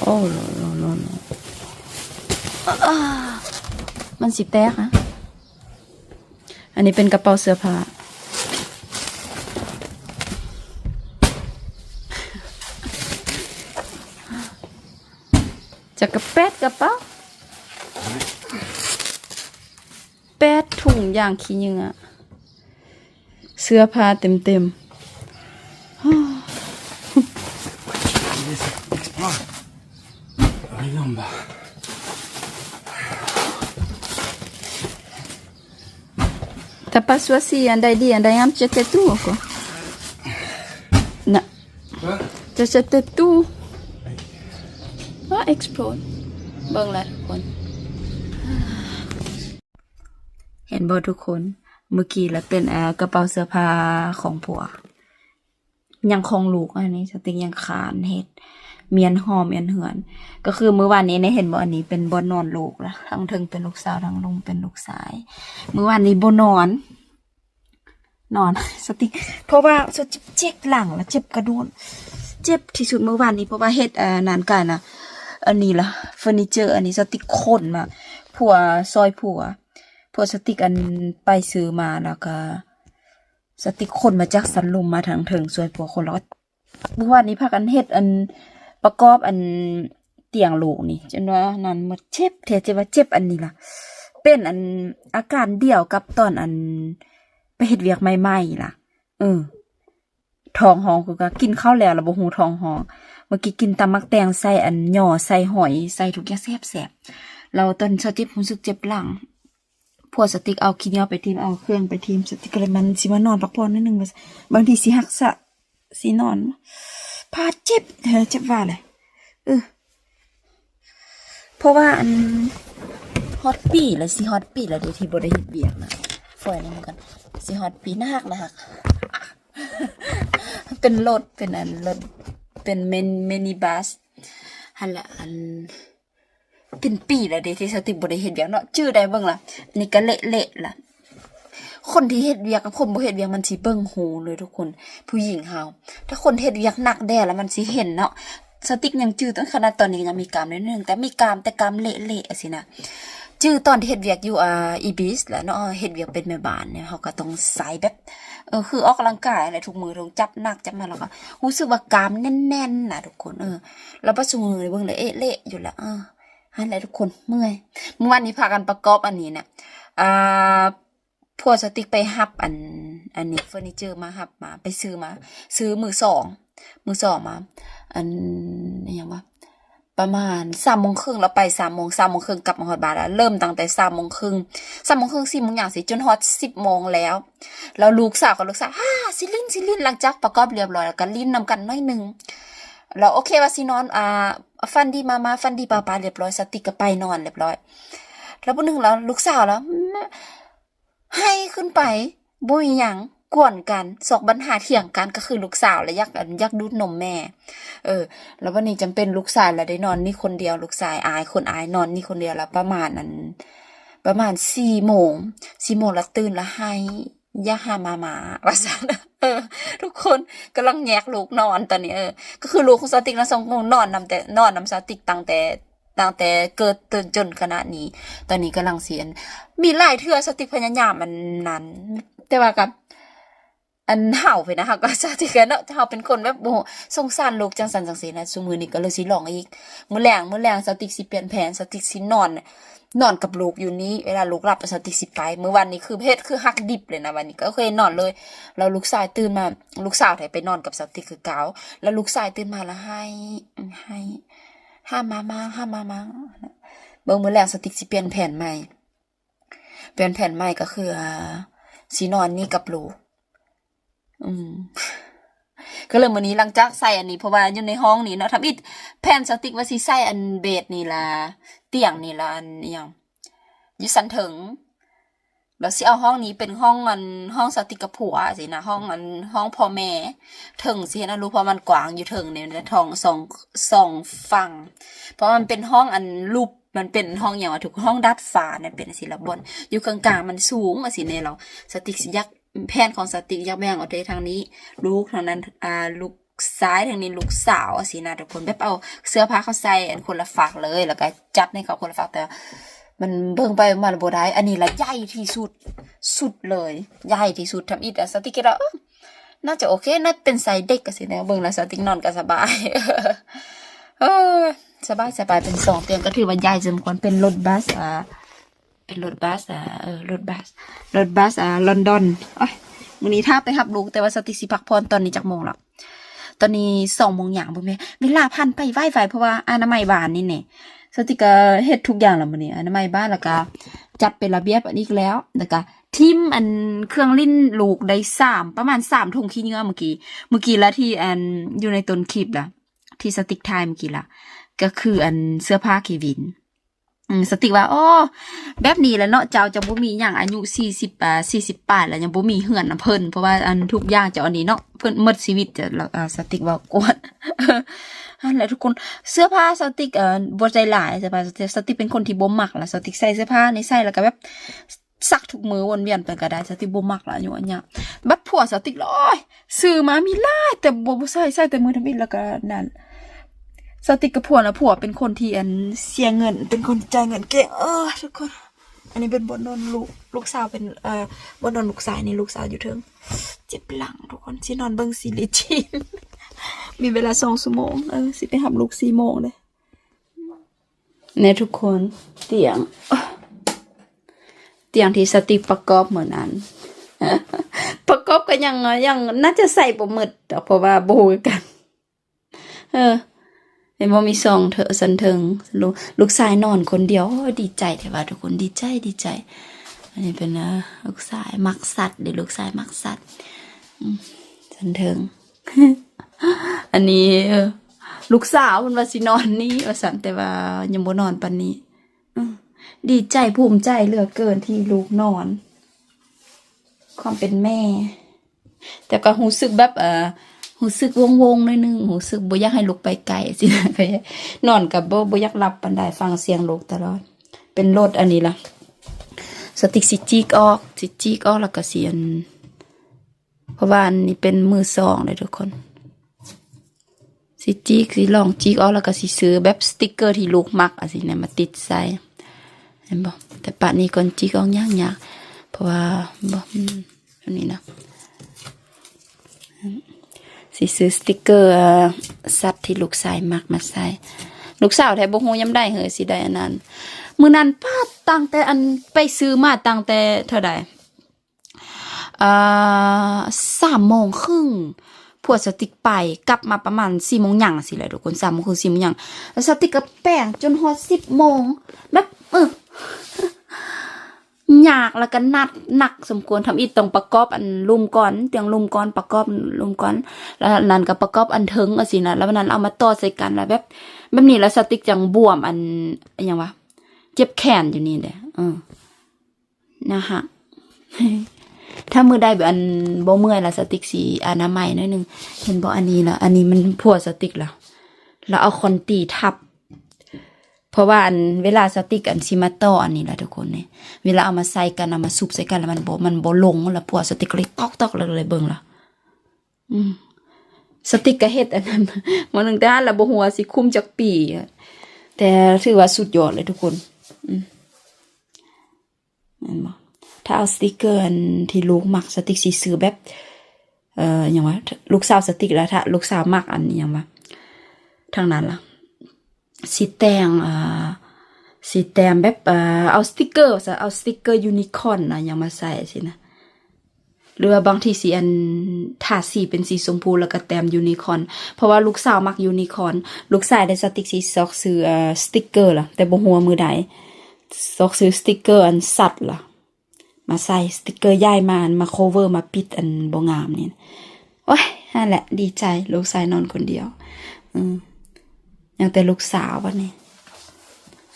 อ้โลมันสิแตกนะอันนี้เป็นกระเป๋าเสื้อผ้าจะกระแปดกระเป๋าแปดถุงอย่างขี้ยังอะเสื้อผ้าเต็มT'as pas choisi un d'aider, un d'aider, j'étais tout, quoi. Non. J'étais tout. Ah, explode. Bon, là, ทุกคน เห็นบ่ทุกคน เมื่อกี้แล้วเป็นกระเป๋าเสื้อผ้าของผัว ยังคงลูกอันนี้สติกยังขานเฮ็ดเมียนหอมเมียนเหือนก็คือเมื่อวานนี้เนี่ยเห็นบ่อันนี้เป็นบ่นอนลูกละทั้งถึงเป็นลูกสาวทั้งลุงเป็นลูกชายเมื่อวานนี้บ่นอนสติกเพราะว่าเจ็บหลังแล้วเจ็บกระดูกเจ็บที่สุดเมื่อวานนี้เพราะว่าเฮ็ดนานกันนะอันนี้ล่ะเฟอร์นิเจอร์อันนี้สติกคนมาผัวซอยผัวสติกอันไปซื้อมาแล้วก็สติกคนมาจากสันลุมมาทางถึงซอยผัวคนแล้วก็เมื่อวานนี้พากันเฮ็ดอันประกอบอันเตียงลูกนี่จนว่านั้นมันเจ็บแท้จะว่าเจ็บอันนี้ล่ะเป็นอันอาการเดียวกับตอนอันไปเฮ็ดเวียกใหม่ๆล่ะท้องห้องก็กินข้าวแล้วบ่ฮู้ท้องห้องเมื่อกี้กินตำมักแตงใส่อันหย่อใส่หอยใส่ทุกอย่างแซ่บๆเราตอนสติกรู้สึกเจ็บหลังพวกสติกเอาขี้เหนียวไปทีมเอาเครื่องไปทีมสติกเลยมันสิมานอนพักผ่อนนิดนึงบางทีสิหักษะสินอนพาเจ็บว่าเลยเพราะว่าอันฮอตปีแล้วสิฮอตปีแล้วเดี๋ยวที่บ่ได้เฮ็ดเวียกนะฝอยนี่กันสิฮอตปีนักเป็นรถเป็นอันรถเป็นมินิบัสหั่นละอันเป็นปีแล้วเดี๋ยวที่สติบ่ได้เฮ็ดเวียกเนาะชื่อใดเบิ่งล่ะนี่ก็เละๆล่ะคนที่เฮ็ดเวียกกับคนบ่เฮ็ดเวียกมันสิเบิ่งหูเลยทุกคนผู้หญิงเฮาถ้าคนเฮ็ดเวียกหนักแด่แล้วมันสิเห็นเนาะสติกยังจื้อตั้งขนาดตอนนี้ยังมีกรามนิดนึงแต่มีกรามแต่กรามเละๆสินะจื้อตอนที่เฮ็ดเวียกอยู่อีบิสแหละเนาะเฮ็ดเวียกเป็นแม่บ้านเนี่ยเฮาก็ต้องใส่แบบคือออกกำลังกายอะไรทุกมือต้องจับหนักจับมาแล้วก็รู้สึกว่ากรามแน่นๆน่ะทุกคนแล้วบ่ซุมือเบิ่งเลยเละอยู่แล้วหั่นแหละทุกคนเมื่อยเมื่อวานนี้พากันประกอบอันนี้เนี่ยพวกสติกไปฮับอันนี้เฟอร์นิเจอร์มาฮับมาไปซื้อมือสองมาอันนี่ยังว่าประมาณ 3:30 แล้วไป 3:30 กลับมาฮอดบ้านแล้วเริ่มตั้งแต่ 3:30 4:00 นอย่างสิจนฮอด 10:00 นแล้วลูกสาวกับลูกสาวสิลินหลังจากประกอบเรียบร้อยแล้วก็ลิ้นนำกันหน่อยนึงแล้วโอเคว่าสินอนฟันดีมาฟันดีป้าเรียบร้อยสติกก็ไปนอนเรียบร้อยแล้วมื้อนึงแล้วลูกสาวแล้วให้ขึ้นไปบ่มีหยังกวนกันสอกปัญหาเถียงกันก็คือลูกสาวและอยากดูดนมแม่แล้ววันนี้จำเป็นลูกชายแล้วได้นอนนี่คนเดียวลูกชายอายนอนนี่คนเดียวแล้วประมาณ4:00 นแล้วตื่นแล้วให้ย่าหามาว่าซั่นทุกคนกำลังแยกลูกนอนตอนนี้ก็คือลูกของสติกแล้ว2 คนนอนนำสติกตั้งแต่เกิดตื่นจนขณะนี้ตอนนี้กำลังเสียนมีหลายเทื่อสติกพยายามมันนั้นแต่ว่ากับอันเห่าไปนะคะก็สติกเนาะเฮาเป็นคนแบบโอ้สงสารลูกจังซั่นจังซี่นะซุมื้อนี้ก็เลยสิลองอีกมื้อแลงสติกสิเปลี่ยนแผนสติกสินอนกับลูกอยู่นี้เวลาลูกหลับสติกสิไปมื้อวันนี้คือเฮ็ดคือฮักดิบเลยนะวันนี้ก็เคยนอนเลยแล้วลูกชายตื่นมาลูกสาวให้ไปนอนกับสติกคือเก่าแล้วลูกชายตื่นมาแล้วให้ห้ามมาเบิ่งมื้อแลงสติกสิเปลี่ยนแผนใหม่ก็คือสินอนนี่กับลูกก็เลยมื้อนี้หลังจากใส่อันนี้เพราะว่าอยู่ในห้องนี่เนาะทำอีแผ่นสติกว่าสิใส่อันเบดนี่ล่ะเตียงนี่ล่ะอันอีหยังอยู่สันถึงแล้วสิเอาห้องนี้เป็นห้องสติกกับผัวสินะห้องพ่อแม่ถึงสินะรู้เพราะมันกว้างอยู่ถึงในท้อง2ฝั่งเพราะมันเป็นห้องอันรูปมันเป็นห้องอย่างว่าถูกห้องดัดฟ้าเนี่ยเป็นสิละบนอยู่กลางๆมันสูงสิเนี่ยเราสติกสิยักแผนของสติกยักแบ่งออกไปทางนี้ลูกทางนั้นลูก ซ้ายทางนี้ลูกสาวสินะทุกคนแบบเอาเสื้อผ้าเขาใส่อันคนละฝักเลยแล้วก็จัดให้เขาคนละฝักแต่มันเบิ่งไปมันบ่ได้อันนี้ละใหญ่ที่สุดเลยใหญ่ที่สุดทำอีแต่สติกคิดว่าน่าจะโอเคน่าเป็นไซส์เด็กก็สินะเบิ่งแล้วสติกนอนก็สบายเออสบายเป็น2เตียงก็ถือว่าใหญ่สมควรเป็นรถบัสเป็นรถบัสรถบัสลอนดอนโอ้ยมื้อนี้ถ้าไปรับลูกแต่ว่าสติสิพักผ่อนตอนนี้จักโมงแล้วตอนนี้2 โมงหยังบ่แม่เวลาผ่านไปไวๆเพราะว่าอนามัยบ้านนี่แหละสติก็เฮ็ดทุกอย่างแล้วมื้อนี้อนามัยบ้านแล้วก็จัดเป็นระเบียบอันนี้แล้วก็ทิมอันเครื่องลิ้นลูกได้ประมาณ3 ถุงขี้เหงื่อเมื่อกี้แล้วที่อันอยู่ในต้นคลิปล่ะที่สติกไทม์เมื่อกี้ล่ะก็คืออันเสื้อผ้าเควินสติว่าอ๋อแบบนี้แหละเนาะเจ้าจะบ่มีหยังอายุ40 ปลายแล้วยังบ่มีเฮือนเพิ่นเพราะว่าอันทุกอย่างจะอันนี้เนาะเพิ่นหมดชีวิตจะสติว่ากวนนั่นแหละทุกคนเสื้อผ้าสติบ่ใจหลายสติเป็นคนที่บ่มักล่ะสติใส่เสื้อผ้าในใส่แล้วก็แบบซักทุกมื้อวนเวียนไปก็ได้สติบ่มักล่ะอยู่อันเนี้ยบัดผัวสติเลยซื้อมามีหลายแต่บ่ใส่แต่มื้อทำอิฐแล้วก็นั่นสติกับผัวนะผัวเป็นคนที่อันเสียเงินเป็นคนจ่ายเงินเก่งทุกคนอันนี้เป็นบนนอนลูกสาวเป็นบนนอนลูกชายนี่ลูกสาวอยู่เทิงเจ็บหลังทุกคนสินอนเบิ่งซีรีส์จีน มีเวลา2 ชั่วโมงสิไปหับลูก4 โมงเลยเนี่ยทุกคนเตียงที่สติประกอบเหมือนนั้น ประกอบก็ยังน่าจะใส่บ่หมดเพราะว่าบ่ฮู้กันเห็นว่ามีซองเถอะสันเทิงลูกชายนอนคนเดียวดีใจแต่ว่าทุกคนดีใจอันนี้เป็นลูกชายมักสัตว์ลูกชายมักสัตว์สันเทิง อันนี้ลูกสาวมันว่าสินอนนี่ว่าสันแต่ว่ายังบ่นอนปานนี้ดีใจภูมิใจเหลือเกินที่ลูกนอนความเป็นแม่ แต่ก็รู้สึกแบบรู้สึกวงๆหน่อยนึงรู้สึกบ่อยากให้ลูกไปไกลสินะก็นอนกับบ่อยากหลับปานใดฟังเสียงลูกตลอดเป็นรถอันนี้ล่ะสติกสิจิกออกแล้วก็เสียนเพราะว่าอันนี้เป็นมือ2เลยทุกคนสิลองจิกออกแล้วก็สิซื้อแบบสติกเกอร์ที่ลูกมักอันนี้มาติดใส่เห็นบ่แต่ปะนี้ก่อนจิกออกยากเพราะว่าบ่อันนี้นะสิซื้อสติกเกอร์สัตว์ที่ลูกชายมักมาใส่ลูกสาวแท้บ่ฮู้ยามได้เหอสิได้อันนั้นมื้อนั้นป้าตั้งแต่อันไปซื้อมาตั้งแต่เท่าใด3 โมงครึ่งพวกสติกไปกลับมาประมาณ4 โมงหยังสิแหละทุกคน3 โมงครึ่ง4 โมงหยังแล้วสติกก็แป้งจนฮอด10 โมงแบบยากแล้วก็หนักสมควรทำอีกต้องประกอบอันลุ่มก่อนเตียงลุ่มก่อนประกอบลุ่มก่อนแล้วนั้นก็ประกอบอันเทิงสินะแล้ววันนั้นเอามาต่อใส่กันแล้วแบบนี้แล้วสติกจังบวมอันยังวะเจ็บแขนอยู่นี่แหละนะฮะ ถ้ามือได้แบบอันบ่เมื่อยละสติกสีอนามัยหน่อยนึงเห็นบ่อันนี้ละอันนี้มันผัวสติกแล้วเอาคอนตีทับเพราะว่าอันเวลาสติกอันซิมาต่ออันนี้แหละทุกคนเนี่ยเวลาเอามาใส่กันเอามาซุบใส่กันแล้วมันบ่ลงแล้วผัวสติกเลยตอกเลยเบิ่งล่ะสติกก็เฮ็ดอันนั้นมื้อนึงแต่อันละบ่ฮู้ว่าสิคุ้มจักปีแต่ถือว่าสุดยอดเลยทุกคนนั่นบ่ถ้าเอาสติกเกอร์อันที่ลูกมักสติกสิซื้อแบบหยังว่าลูกสาวสติกแล้วถ้าลูกสาวมักอันหยังว่าทางนั้นล่ะสีแต้มแบบเอาสติกเกอร์ยูนิคอร์นอย่างมาใส่สินะหรือว่าบางทีสีอันทาสีเป็นสีชมพูแล้วก็แต้มยูนิคอร์นเพราะว่าลูกสาวมักยูนิคอร์นลูกชายได้สติกสีซอกซื้อสติกเกอร์ล่ะแต่บ่ฮู้ว่ามือใดซอกซื้อสติกเกอร์อันสัตว์ล่ะมาใส่สติกเกอร์ใหญ่มาโคเวอร์มาปิดอันบ่งามนี่โอ้ยนั่นแหละดีใจลูกชายนอนคนเดียวยังแต่ลูกสาววันนี้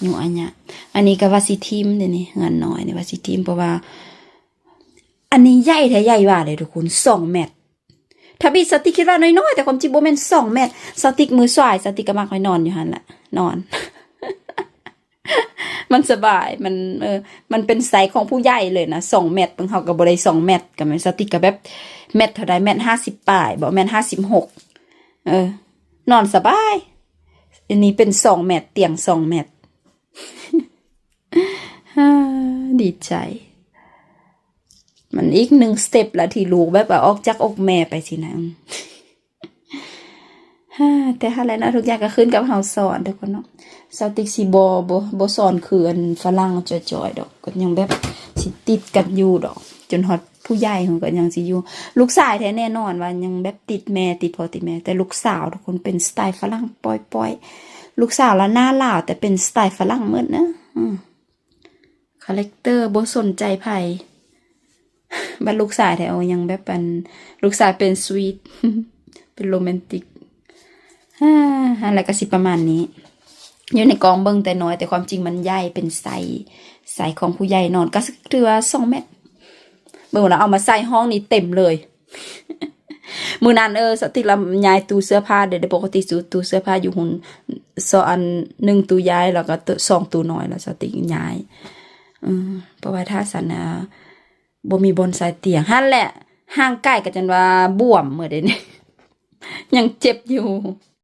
อยู่อันเนี้ยอันนี้ก็ว่าสิทีมเดี๋ยวนี้เงินน้อยนี่ว่าสิทีมเพราะว่าอันนี้ใหญ่แท้ใหญ่ว่าเลยทุกคน2 เมตรถ้าพี่สติกคิดว่าน้อยๆแต่ความจริงบ่แม่น2 เมตรสติกมือสายสติกก็มักให้นอนอยู่หั่นแหละนอน มันสบายมันเป็นไซส์ของผู้ใหญ่เลยนะ2 เมตรเพิ่นเฮาก็บ่ได้2 เมตรก็แม่นสติกก็แบบเมตรเท่าใดเมตร50 ปลายบ่แม่น56 นอนสบายอันนี้เป็น2 เมตรเตียง2 เมตร ดีใจมันอีก1 สเต็ปละที่ลูกแบบว่าออกจากอกแม่ไปสินะ แต่ถ้าแล้วนะทุกอย่างก็ขึ้นกับเฮาสอนทุกคนเนาะสาวติ๊กสิบ่สอนคืออันฝรั่งจ่อยๆดอกก็ยังแบบสิติดกันอยู่ดอกจนฮอดผู้ใหญ่เฮาก็ยังสิอยู่ลูกชายแท้แน่นอนว่ายังแบบติดแม่ติดพ่อติดแม่แต่ลูกสาวทุกคนเป็นสไตล์ฝรั่งปล่อยๆลูกสาวละหน้าลาวแต่เป็นสไตล์ฝรั่งหมดนะคาแรคเตอร์บ่สนใจไผบัดลูกชายแท้เอายังแบบเป็นลูกชายเป็นสวีท เป็นโรแมนติกอะไรก็สิประมาณนี้อยู่ในกองเบิ่งแต่น้อยแต่ความจริงมันใหญ่เป็นใส่ของผู้ใหญ่นอนก็ถือว่า2 เมตรเบิ่งแล้วเอามาใส่ห้องนี้เต็มเลย มื้อนั้นสติละย้ายตู้เสื้อผ้าเดี๋ยวปกติตู้เสื้อผ้าอยู่หุ่น2 อัน1ตู้ย้ายแล้วก็2 ตู้น้อยแล้วสติย้ายเพราะว่าถ้าสันบ่มีบนใส่เตียงหั่นแหละห่างไกลก็จังว่าบวมมื้อเดี๋ยวนี้ ยังเจ็บอยู่